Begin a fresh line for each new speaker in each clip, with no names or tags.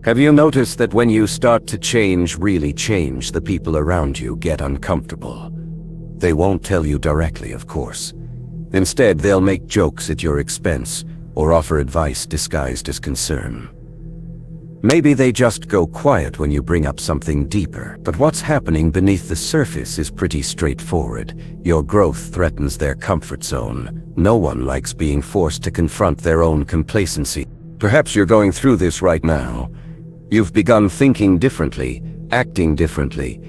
Have you noticed that when you start to change, really change, the people around you get uncomfortable? They won't tell you directly, of course. Instead, they'll make jokes at your expense or offer advice disguised as concern. Maybe they just go quiet when you bring up something deeper, but what's happening beneath the surface is pretty straightforward. Your growth threatens their comfort zone. No one likes being forced to confront their own complacency. Perhaps you're going through this right now. You've begun thinking differently, acting differently.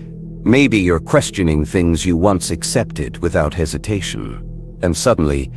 Maybe you're questioning things you once accepted without hesitation. And suddenly,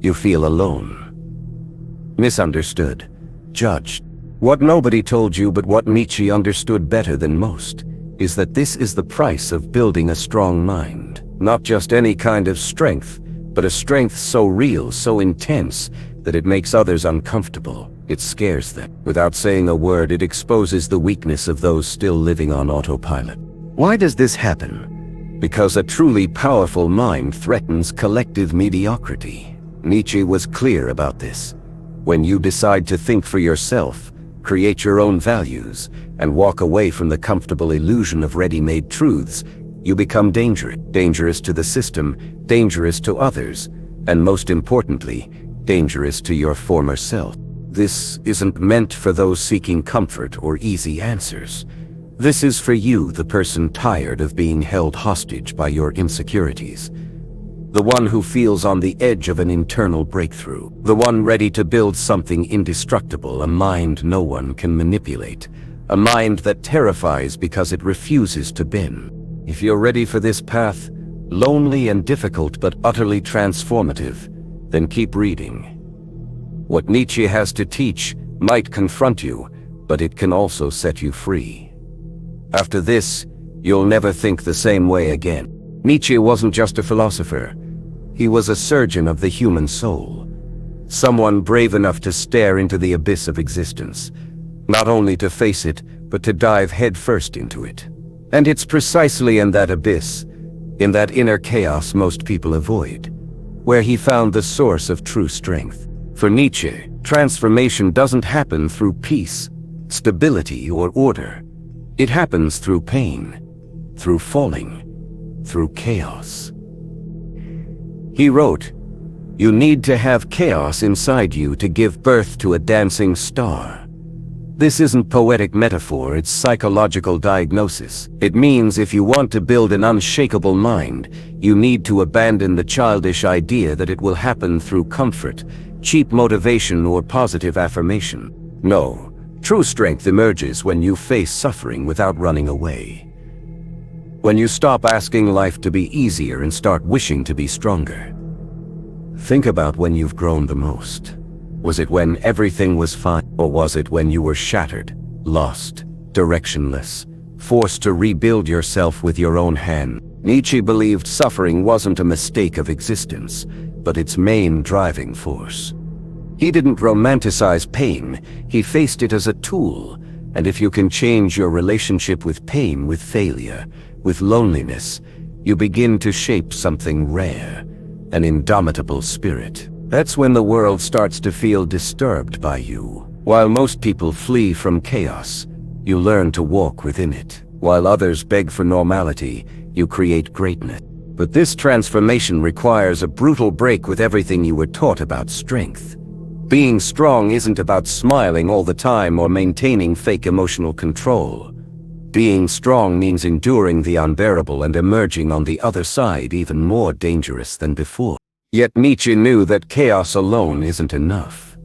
you feel alone. Misunderstood. Judged. What nobody told you, but what Nietzsche understood better than most, is that this is the price of building a strong mind. Not just any kind of strength, but a strength so real, so intense, that it makes others uncomfortable. It scares them. Without saying a word, it exposes the weakness of those still living on autopilot. Why does this happen? Because a truly powerful mind threatens collective mediocrity. Nietzsche was clear about this. When you decide to think for yourself, create your own values, and walk away from the comfortable illusion of ready-made truths, you become dangerous. Dangerous to the system, dangerous to others, and most importantly, dangerous to your former self. This isn't meant for those seeking comfort or easy answers. This is for you, the person tired of being held hostage by your insecurities. The one who feels on the edge of an internal breakthrough. The one ready to build something indestructible, a mind no one can manipulate. A mind that terrifies because it refuses to bend. If you're ready for this path, lonely and difficult but utterly transformative, then keep reading. What Nietzsche has to teach might confront you, but it can also set you free. After this, you'll never think the same way again. Nietzsche wasn't just a philosopher. He was a surgeon of the human soul. Someone brave enough to stare into the abyss of existence, not only to face it, but to dive headfirst into it. And it's precisely in that abyss, in that inner chaos most people avoid, where he found the source of true strength. For Nietzsche, transformation doesn't happen through peace, stability, or order. It happens through pain, through falling, through chaos. He wrote, "You need to have chaos inside you to give birth to a dancing star." This isn't poetic metaphor, it's psychological diagnosis. It means if you want to build an unshakable mind, you need to abandon the childish idea that it will happen through comfort, cheap motivation, or positive affirmation. No, true strength emerges when you face suffering without running away. When you stop asking life to be easier and start wishing to be stronger. Think about when you've grown the most. Was it when everything was fine, or was it when you were shattered, lost, directionless, forced to rebuild yourself with your own hand? Nietzsche believed suffering wasn't a mistake of existence, but its main driving force. He didn't romanticize pain, he faced it as a tool, and if you can change your relationship with pain, with failure, with loneliness, you begin to shape something rare, an indomitable spirit. That's when the world starts to feel disturbed by you. While most people flee from chaos, you learn to walk within it. While others beg for normality, you create greatness. But this transformation requires a brutal break with everything you were taught about strength. Being strong isn't about smiling all the time or maintaining fake emotional control. Being strong means enduring the unbearable and emerging on the other side even more dangerous than before. Yet Nietzsche knew that chaos alone isn't enough.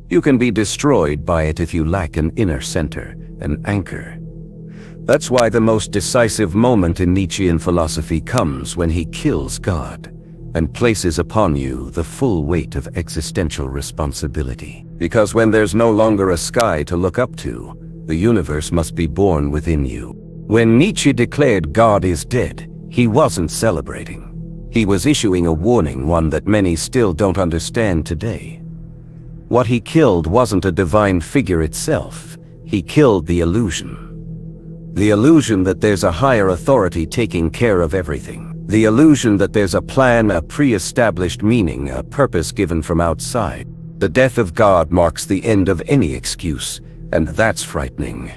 You can be destroyed by it if you lack an inner center, an anchor. That's why the most decisive moment in Nietzschean philosophy comes when he kills God and places upon you the full weight of existential responsibility. Because when there's no longer a sky to look up to, the universe must be born within you. When Nietzsche declared God is dead, he wasn't celebrating. He was issuing a warning, one that many still don't understand today. What he killed wasn't a divine figure itself. He killed the illusion. The illusion that there's a higher authority taking care of everything. The illusion that there's a plan, a pre-established meaning, a purpose given from outside. The death of God marks the end of any excuse, and that's frightening.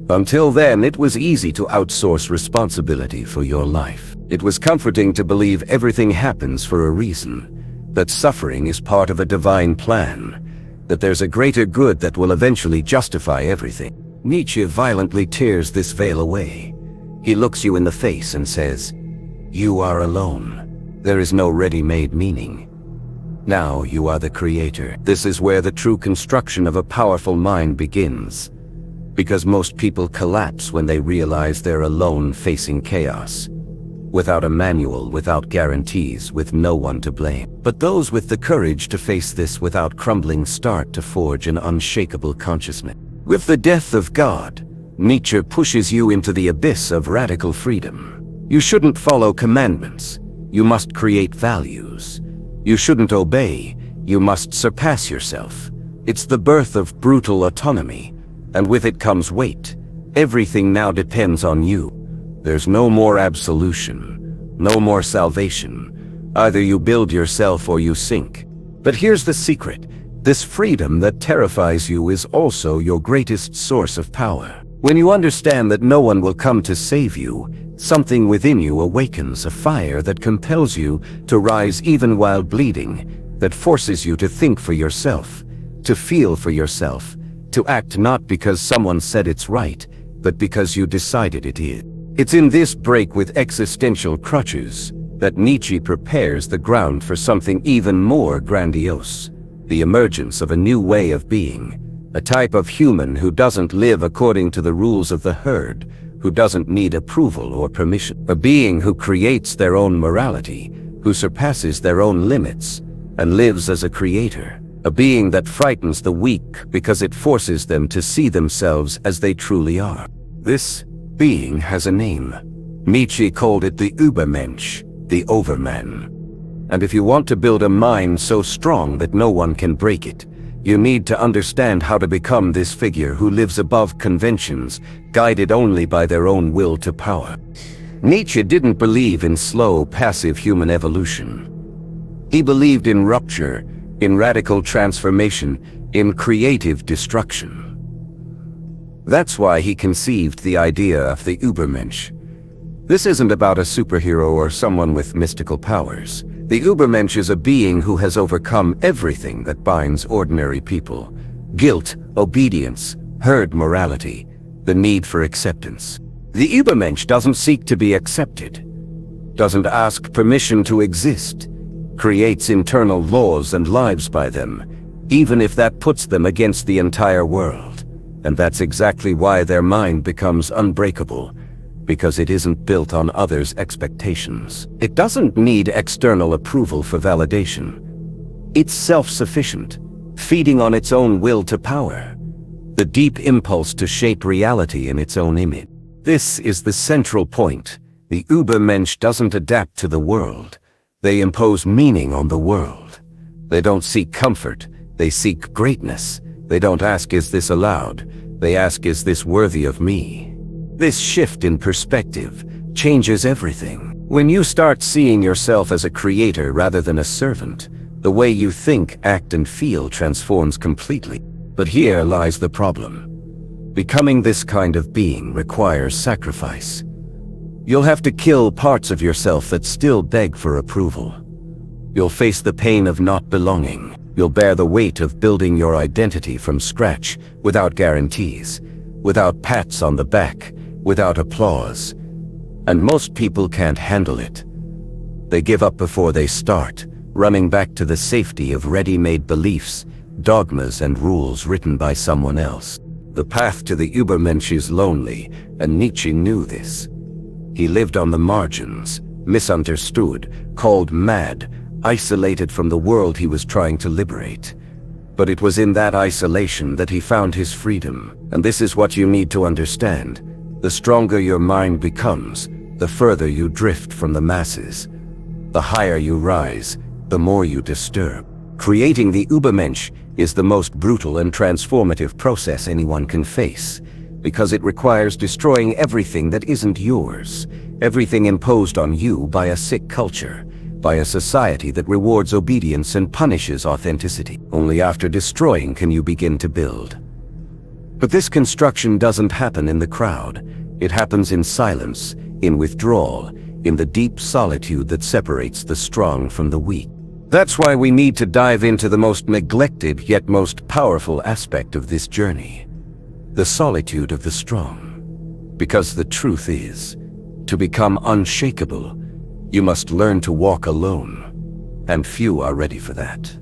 Until then, it was easy to outsource responsibility for your life. It was comforting to believe everything happens for a reason, that suffering is part of a divine plan, that there's a greater good that will eventually justify everything. Nietzsche violently tears this veil away. He looks you in the face and says, "You are alone. There is no ready-made meaning. Now you are the creator." This is where the true construction of a powerful mind begins, because most people collapse when they realize they're alone facing chaos, without a manual, without guarantees, with no one to blame. But those with the courage to face this without crumbling start to forge an unshakable consciousness. With the death of God, Nietzsche pushes you into the abyss of radical freedom. You shouldn't follow commandments. You must create values. You shouldn't obey. You must surpass yourself. It's the birth of brutal autonomy, and with it comes weight. Everything now depends on you. There's no more absolution, no more salvation. Either you build yourself or you sink. But here's the secret. This freedom that terrifies you is also your greatest source of power. When you understand that no one will come to save you, something within you awakens, a fire that compels you to rise even while bleeding, that forces you to think for yourself, to feel for yourself, to act not because someone said it's right, but because you decided it is. It's in this break with existential crutches that Nietzsche prepares the ground for something even more grandiose, the emergence of a new way of being, a type of human who doesn't live according to the rules of the herd, who doesn't need approval or permission, a being who creates their own morality, who surpasses their own limits, and lives as a creator, a being that frightens the weak because it forces them to see themselves as they truly are. This being has a name. Nietzsche called it the Übermensch, the Overman. And if you want to build a mind so strong that no one can break it, you need to understand how to become this figure who lives above conventions, guided only by their own will to power. Nietzsche didn't believe in slow, passive human evolution. He believed in rupture, in radical transformation, in creative destruction. That's why he conceived the idea of the Übermensch. This isn't about a superhero or someone with mystical powers. The Übermensch is a being who has overcome everything that binds ordinary people: guilt, obedience, herd morality, the need for acceptance. The Übermensch doesn't seek to be accepted, doesn't ask permission to exist, creates internal laws and lives by them, even if that puts them against the entire world. And that's exactly why their mind becomes unbreakable, because it isn't built on others' expectations. It doesn't need external approval for validation. It's self-sufficient, feeding on its own will to power, the deep impulse to shape reality in its own image. This is the central point. The Übermensch doesn't adapt to the world. They impose meaning on the world. They don't seek comfort. They seek greatness. They don't ask, is this allowed? They ask, is this worthy of me? This shift in perspective changes everything. When you start seeing yourself as a creator rather than a servant, the way you think, act, and feel transforms completely. But here lies the problem. Becoming this kind of being requires sacrifice. You'll have to kill parts of yourself that still beg for approval. You'll face the pain of not belonging. You'll bear the weight of building your identity from scratch, without guarantees, without pats on the back, without applause. And most people can't handle it. They give up before they start, running back to the safety of ready-made beliefs, dogmas, and rules written by someone else. The path to the Übermensch is lonely, and Nietzsche knew this. He lived on the margins, misunderstood, called mad, isolated from the world he was trying to liberate. But it was in that isolation that he found his freedom, and this is what you need to understand. The stronger your mind becomes, the further you drift from the masses. The higher you rise, the more you disturb. Creating the Übermensch is the most brutal and transformative process anyone can face, because it requires destroying everything that isn't yours, everything imposed on you by a sick culture, by a society that rewards obedience and punishes authenticity. Only after destroying can you begin to build. But this construction doesn't happen in the crowd. It happens in silence, in withdrawal, in the deep solitude that separates the strong from the weak. That's why we need to dive into the most neglected yet most powerful aspect of this journey. The solitude of the strong. Because the truth is, to become unshakable, you must learn to walk alone. And few are ready for that.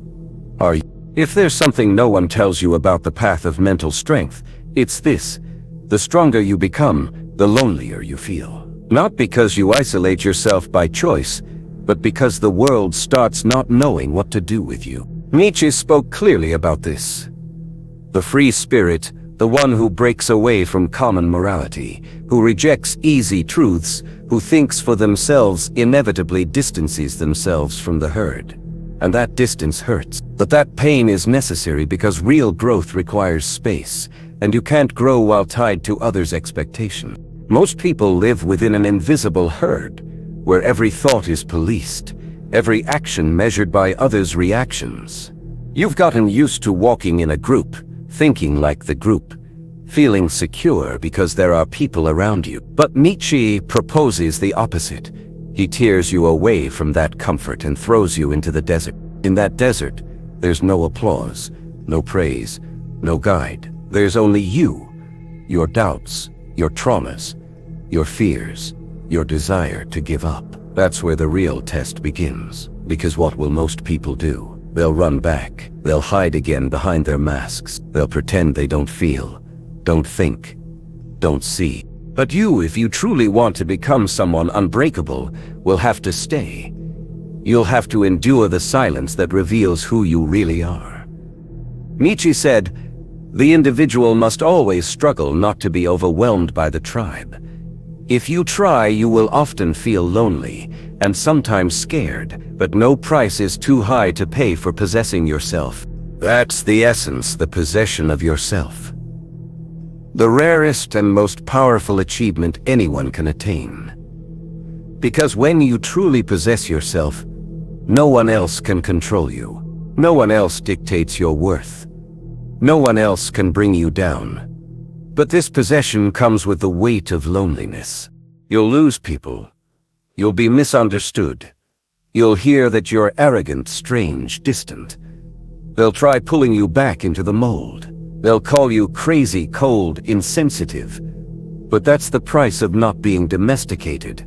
Are you? If there's something no one tells you about the path of mental strength, it's this. The stronger you become, the lonelier you feel. Not because you isolate yourself by choice, but because the world starts not knowing what to do with you. Nietzsche spoke clearly about this. The free spirit, the one who breaks away from common morality, who rejects easy truths, who thinks for themselves, inevitably distances themselves from the herd. And that distance hurts. But that pain is necessary because real growth requires space, and you can't grow while tied to others' expectation. Most people live within an invisible herd, where every thought is policed, every action measured by others' reactions. You've gotten used to walking in a group, thinking like the group, feeling secure because there are people around you. But Nietzsche proposes the opposite. He tears you away from that comfort and throws you into the desert. In that desert, there's no applause, no praise, no guide. There's only you, your doubts, your traumas, your fears, your desire to give up. That's where the real test begins. Because what will most people do? They'll run back. They'll hide again behind their masks. They'll pretend they don't feel, don't think, don't see. But you, if you truly want to become someone unbreakable, will have to stay. You'll have to endure the silence that reveals who you really are. Nietzsche said, "The individual must always struggle not to be overwhelmed by the tribe. If you try, you will often feel lonely, and sometimes scared, but no price is too high to pay for possessing yourself." That's the essence, the possession of yourself. The rarest and most powerful achievement anyone can attain. Because when you truly possess yourself, no one else can control you. No one else dictates your worth. No one else can bring you down. But this possession comes with the weight of loneliness. You'll lose people. You'll be misunderstood. You'll hear that you're arrogant, strange, distant. They'll try pulling you back into the mold. They'll call you crazy, cold, insensitive. But that's the price of not being domesticated.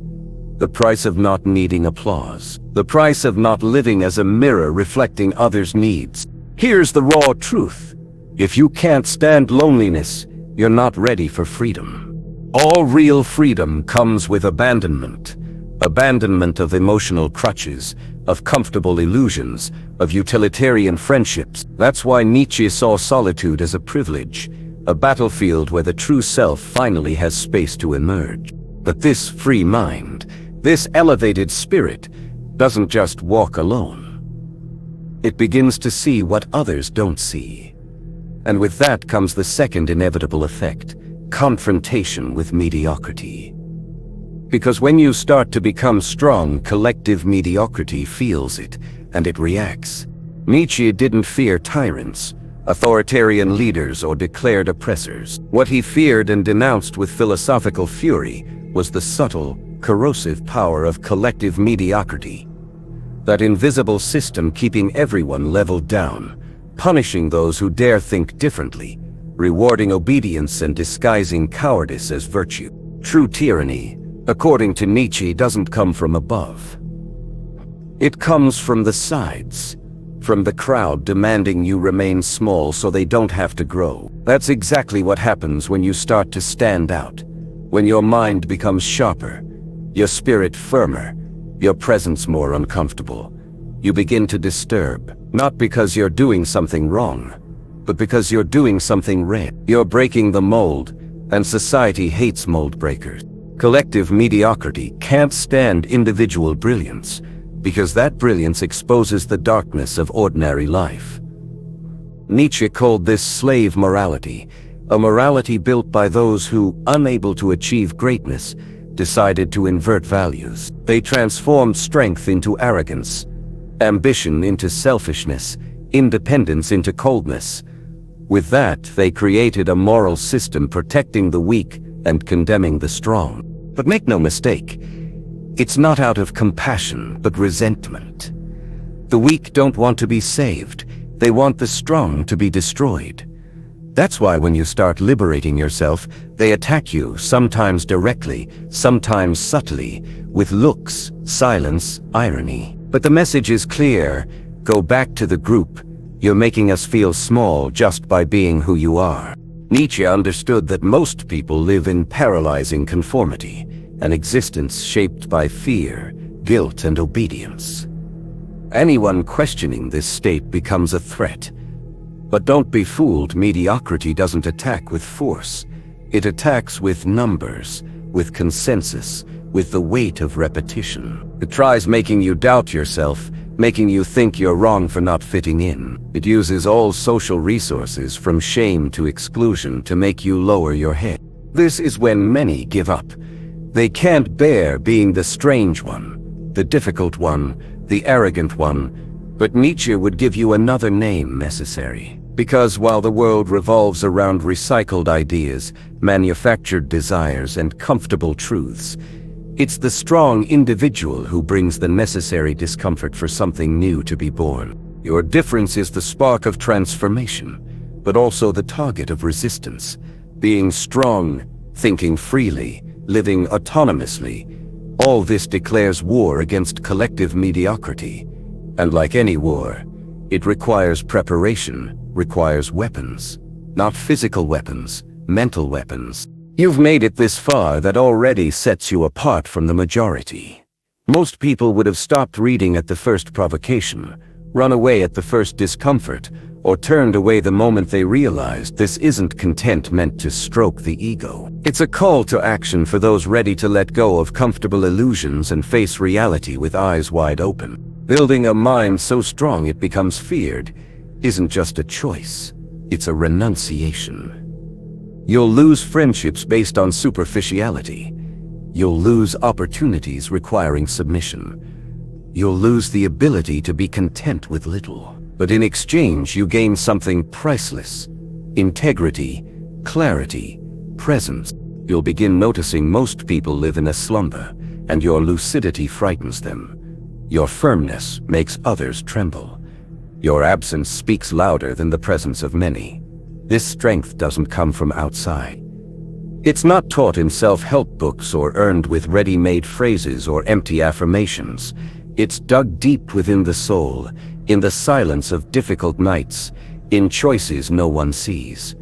The price of not needing applause. The price of not living as a mirror reflecting others' needs. Here's the raw truth. If you can't stand loneliness, you're not ready for freedom. All real freedom comes with abandonment. Abandonment of emotional crutches, of comfortable illusions, of utilitarian friendships. That's why Nietzsche saw solitude as a privilege, a battlefield where the true self finally has space to emerge. But this free mind, this elevated spirit, doesn't just walk alone. It begins to see what others don't see. And with that comes the second inevitable effect, confrontation with mediocrity. Because when you start to become strong, collective mediocrity feels it, and it reacts. Nietzsche didn't fear tyrants, authoritarian leaders, or declared oppressors. What he feared and denounced with philosophical fury was the subtle, corrosive power of collective mediocrity. That invisible system keeping everyone leveled down, punishing those who dare think differently, rewarding obedience and disguising cowardice as virtue. True tyranny, according to Nietzsche, doesn't come from above. It comes from the sides, from the crowd demanding you remain small so they don't have to grow. That's exactly what happens when you start to stand out, when your mind becomes sharper, your spirit firmer, your presence more uncomfortable. You begin to disturb, not because you're doing something wrong, but because you're doing something right. You're breaking the mold, and society hates mold breakers. Collective mediocrity can't stand individual brilliance, because that brilliance exposes the darkness of ordinary life. Nietzsche called this slave morality, a morality built by those who, unable to achieve greatness, decided to invert values. They transformed strength into arrogance, ambition into selfishness, independence into coldness. With that, they created a moral system protecting the weak and condemning the strong. But make no mistake, it's not out of compassion, but resentment. The weak don't want to be saved. They want the strong to be destroyed. That's why when you start liberating yourself, they attack you, sometimes directly, sometimes subtly, with looks, silence, irony. But the message is clear: go back to the group. You're making us feel small just by being who you are. Nietzsche understood that most people live in paralyzing conformity, an existence shaped by fear, guilt, and obedience. Anyone questioning this state becomes a threat. But don't be fooled, mediocrity doesn't attack with force. It attacks with numbers, with consensus, with the weight of repetition. It tries making you doubt yourself, making you think you're wrong for not fitting in. It uses all social resources, from shame to exclusion, to make you lower your head. This is when many give up. They can't bear being the strange one, the difficult one, the arrogant one. But Nietzsche would give you another name necessary. Because while the world revolves around recycled ideas, manufactured desires, and comfortable truths, it's the strong individual who brings the necessary discomfort for something new to be born. Your difference is the spark of transformation, but also the target of resistance. Being strong, thinking freely, living autonomously, all this declares war against collective mediocrity. And like any war, it requires preparation, requires weapons. Not physical weapons, mental weapons. You've made it this far. That already sets you apart from the majority. Most people would have stopped reading at the first provocation, run away at the first discomfort, or turned away the moment they realized this isn't content meant to stroke the ego. It's a call to action for those ready to let go of comfortable illusions and face reality with eyes wide open. Building a mind so strong it becomes feared isn't just a choice, it's a renunciation. You'll lose friendships based on superficiality. You'll lose opportunities requiring submission. You'll lose the ability to be content with little. But in exchange, you gain something priceless: integrity, clarity, presence. You'll begin noticing most people live in a slumber, and your lucidity frightens them. Your firmness makes others tremble. Your absence speaks louder than the presence of many. This strength doesn't come from outside. It's not taught in self-help books or earned with ready-made phrases or empty affirmations. It's dug deep within the soul, in the silence of difficult nights, in choices no one sees.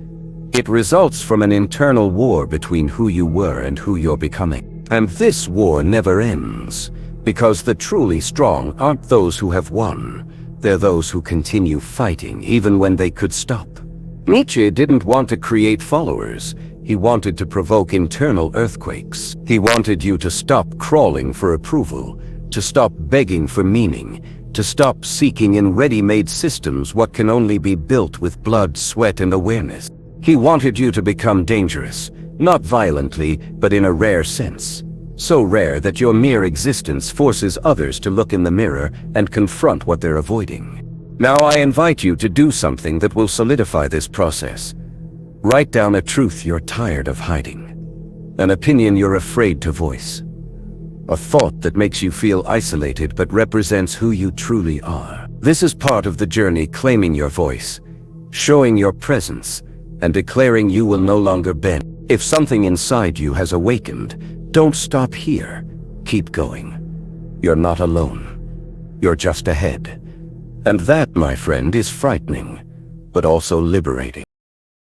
It results from an internal war between who you were and who you're becoming. And this war never ends, because the truly strong aren't those who have won. They're those who continue fighting even when they could stop. Nietzsche didn't want to create followers. He wanted to provoke internal earthquakes. He wanted you to stop crawling for approval, to stop begging for meaning, to stop seeking in ready-made systems what can only be built with blood, sweat, and awareness. He wanted you to become dangerous, not violently, but in a rare sense. So rare that your mere existence forces others to look in the mirror and confront what they're avoiding. Now I invite you to do something that will solidify this process. Write down a truth you're tired of hiding, an opinion you're afraid to voice, a thought that makes you feel isolated but represents who you truly are. This is part of the journey: claiming your voice, showing your presence, and declaring you will no longer bend. If something inside you has awakened, don't stop here. Keep going. You're not alone. You're just ahead. And that, my friend, is frightening, but also liberating.